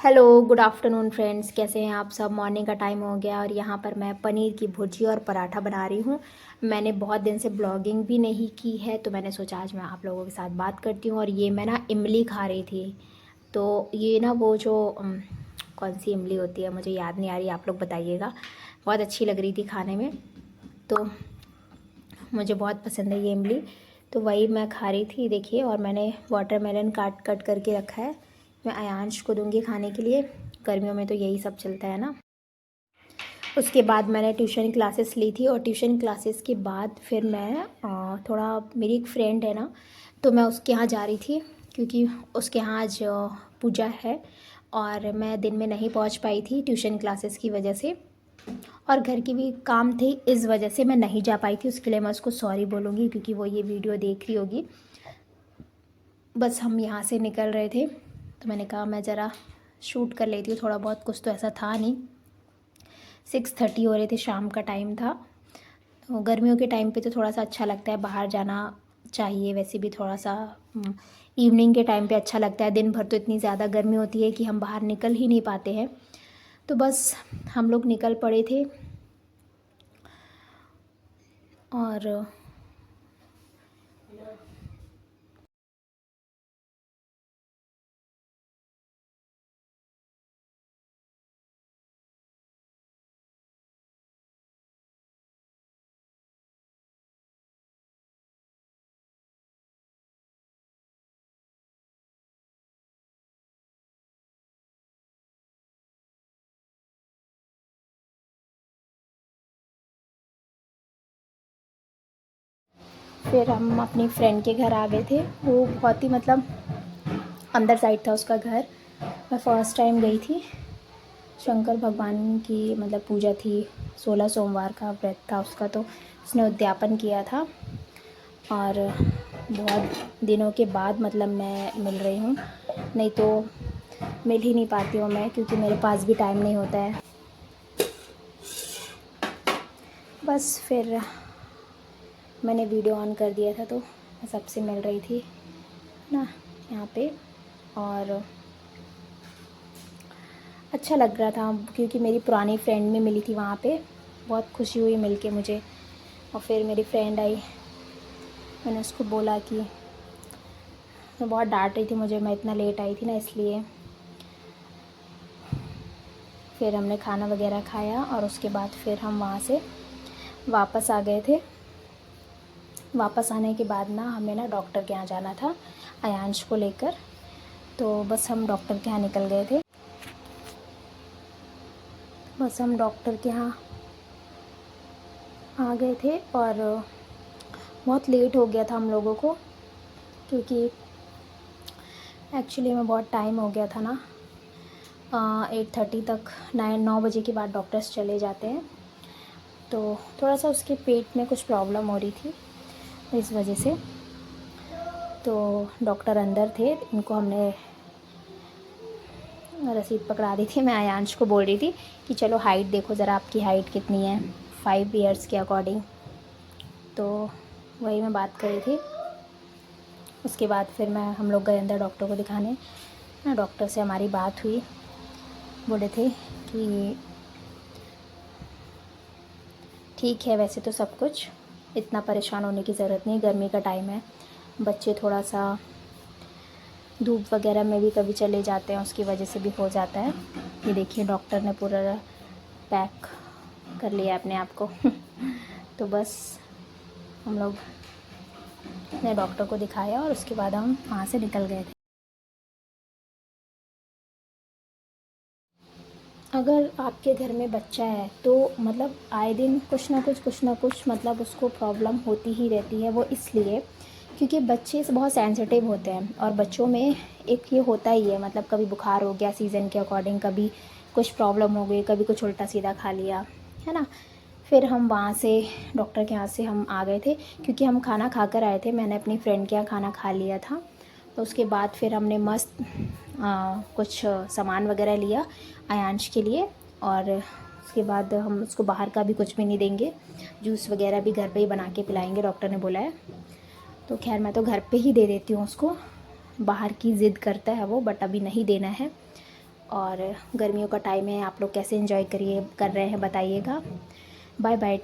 Hello good afternoon friends, कैसे हैं आप सब। मॉर्निंग का टाइम हो गया और यहाँ पर मैं पनीर की भुर्जी और पराठा बना रही हूँ। मैंने बहुत दिन से ब्लॉगिंग भी नहीं की है, तो मैंने सोचा आज मैं आप लोगों के साथ बात करती हूँ। और ये मैं ना इमली खा रही थी, तो ये ना वो जो कौन सी इमली होती है मुझे याद नहीं आ रही, आप लोग बताइएगा। बहुत अच्छी लग रही थी खाने में, तो मुझे बहुत पसंद है ये इमली, तो वही मैं खा रही थी। देखिए, और मैंने वाटरमेलन काट कट करके रखा है, मैं अयांश को दूंगी खाने के लिए। गर्मियों में तो यही सब चलता है ना। उसके बाद मैंने ट्यूशन क्लासेस ली थी, और ट्यूशन क्लासेस के बाद फिर मैं थोड़ा, मेरी एक फ्रेंड है ना, तो मैं उसके यहाँ जा रही थी, क्योंकि उसके यहाँ आज पूजा है और मैं दिन में नहीं पहुँच पाई थी ट्यूशन क्लासेस की वजह से, और घर की भी काम थी, इस वजह से मैं नहीं जा पाई थी। उसके लिए मैं उसको सॉरी बोलूँगी, क्योंकि वो ये वीडियो देख रही होगी। बस हम यहाँ से निकल रहे थे, तो मैंने कहा मैं ज़रा शूट कर लेती हूँ थोड़ा बहुत, कुछ तो ऐसा था नहीं। 6:30 हो रहे थे, शाम का टाइम था। तो गर्मियों के टाइम पे तो थोड़ा सा अच्छा लगता है, बाहर जाना चाहिए। वैसे भी थोड़ा सा इवनिंग के टाइम पे अच्छा लगता है, दिन भर तो इतनी ज़्यादा गर्मी होती है कि हम बाहर निकल ही नहीं पाते हैं। तो बस हम लोग निकल पड़े थे, और फिर हम अपनी फ्रेंड के घर आ गए थे। वो बहुत ही मतलब अंदर साइड था उसका घर। मैं फ़र्स्ट टाइम गई थी। शंकर भगवान की मतलब पूजा थी, 16 सोमवार का व्रत था उसका, तो उसने उद्यापन किया था। और बहुत दिनों के बाद मतलब मैं मिल रही हूँ, नहीं तो मिल ही नहीं पाती हूँ मैं, क्योंकि मेरे पास भी टाइम नहीं होता है। बस फिर मैंने वीडियो ऑन कर दिया था, तो मैं सबसे मिल रही थी ना यहाँ पे, और अच्छा लग रहा था, क्योंकि मेरी पुरानी फ्रेंड में मिली थी वहाँ पे। बहुत खुशी हुई मिल के मुझे। और फिर मेरी फ्रेंड आई, मैंने उसको बोला कि वो बहुत डांट रही थी मुझे, मैं इतना लेट आई थी ना, इसलिए। फिर हमने खाना वगैरह खाया, और उसके बाद फिर हम वहाँ से वापस आ गए थे। वापस आने के बाद ना हमें ना डॉक्टर के यहाँ जाना था अयांश को लेकर, तो बस हम डॉक्टर के यहाँ निकल गए थे। बस हम डॉक्टर के यहाँ आ गए थे, और बहुत लेट हो गया था हम लोगों को, क्योंकि एक्चुअली में बहुत टाइम हो गया था ना। 8:30 तक, 9 बजे के बाद डॉक्टर्स चले जाते हैं, तो थोड़ा सा उसके पेट में कुछ प्रॉब्लम हो रही थी, इस वजह से। तो डॉक्टर अंदर थे, इनको हमने रसीद पकड़ा दी थी। मैं अयांश को बोल रही थी कि चलो हाइट देखो ज़रा, आपकी हाइट कितनी है 5 ईयर्स के अकॉर्डिंग, तो वही मैं बात कर रही थी। उसके बाद फिर हम लोग गए अंदर डॉक्टर को दिखाने ना। डॉक्टर से हमारी बात हुई, बोले थे कि ठीक है वैसे तो सब कुछ, इतना परेशान होने की ज़रूरत नहीं, गर्मी का टाइम है, बच्चे थोड़ा सा धूप वगैरह में भी कभी चले जाते हैं, उसकी वजह से भी हो जाता है। ये देखिए, डॉक्टर ने पूरा पैक कर लिया अपने आप को तो बस हम लोग ने डॉक्टर को दिखाया, और उसके बाद हम वहाँ से निकल गए थे। अगर आपके घर में बच्चा है, तो मतलब आए दिन कुछ ना कुछ मतलब उसको प्रॉब्लम होती ही रहती है। वो इसलिए क्योंकि बच्चे से बहुत सेंसिटिव होते हैं, और बच्चों में एक ये होता ही है, मतलब कभी बुखार हो गया सीज़न के अकॉर्डिंग, कभी कुछ प्रॉब्लम हो गई, कभी कुछ उल्टा सीधा खा लिया, है ना। फिर हम वहाँ से डॉक्टर के यहाँ से हम आ गए थे, क्योंकि हम खाना खा कर आए थे। मैंने अपनी फ्रेंड के यहाँ खाना खा लिया था, तो उसके बाद फिर हमने मस्त कुछ सामान वगैरह लिया अयांश के लिए, और उसके बाद हम उसको बाहर का भी कुछ भी नहीं देंगे, जूस वगैरह भी घर पे ही बना के पिलाएंगे, डॉक्टर ने बोला है। तो खैर मैं तो घर पे ही दे देती हूँ उसको, बाहर की ज़िद करता है वो, बट अभी नहीं देना है। और गर्मियों का टाइम है, आप लोग कैसे एंजॉय कर रहे हैं बताइएगा। Bye bye.